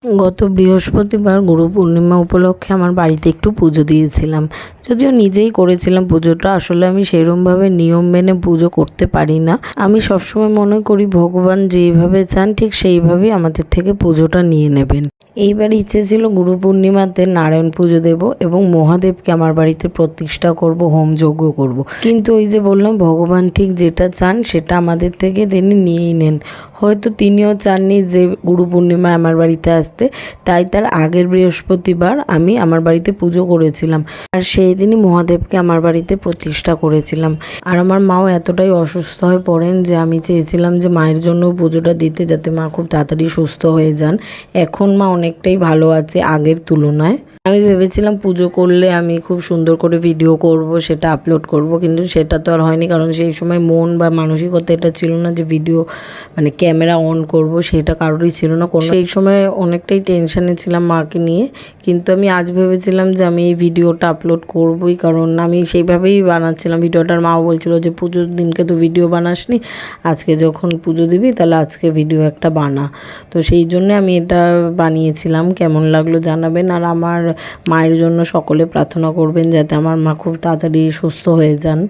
গত বৃহস্পতিবার গুরু পূর্ণিমা উপলক্ষে আমার বাড়িতে একটু পুজো দিয়েছিলাম। যদিও নিজেই করেছিলাম পুজোটা, আসলে আমি সেরকমভাবে নিয়ম মেনে পুজো করতে পারি না। আমি সবসময় মনে করি ভগবান যেইভাবে চান ঠিক সেইভাবেই আমাদের থেকে পুজোটা নিয়ে নেবেন। এইবার ইচ্ছে ছিল গুরু পূর্ণিমাতে নারায়ণ পুজো দেব এবং মহাদেবকে আমার বাড়িতে প্রতিষ্ঠা করব, হোমযজ্ঞ করব। কিন্তু ওই যে বললাম, ভগবান ঠিক যেটা চান সেটা আমাদের থেকে তিনি নিয়েই নেন। হয়তো তিনিও চাননি যে গুরু পূর্ণিমায় আমার বাড়িতে আসতে, তাই তার আগের বৃহস্পতিবার আমি আমার বাড়িতে পুজো করেছিলাম আর সেই দিনই মহাদেবকে আমার বাড়িতে প্রতিষ্ঠা করেছিলাম। আর আমার মাও এতটাই অসুস্থ হয়ে পড়েন যে আমি চেয়েছিলাম যে মায়ের জন্য পুজোটা দিতে, যাতে মা খুব তাড়াতাড়ি সুস্থ হয়ে যান। এখন মা অনেকটাই ভালো আছে আগের তুলনায়। আমি ভেবেছিলাম পুজো করলে আমি খুব সুন্দর করে ভিডিও করব, সেটা আপলোড করব, কিন্তু সেটা তো আর হয়নি, কারণ সেই সময় মন বা মানসিকতা এটা ছিল না যে ভিডিও ক্যামেরা অন করব, সেটা কারোরই ছিল না। সেই সময় অনেকটাই টেনশানে ছিলাম মাকে নিয়ে। কিন্তু আমি আজ ভেবেছিলাম যে আমি এই ভিডিওটা আপলোড করবই, কারণ আমি সেইভাবেই বানাচ্ছিলাম ভিডিওটার। মাও বলছিল যে পুজোর দিনকে তো ভিডিও বানাসনি, আজকে যখন পুজো দিবি তাহলে আজকে ভিডিও একটা বানা। তো সেই জন্য আমি এটা বানিয়েছিলাম। কেমন লাগলো জানাবেন। আর আমার মায়ের জন্য সকলে প্রার্থনা করবেন যাতে আমার মা খুব তাড়াতাড়ি সুস্থ হয়ে যান।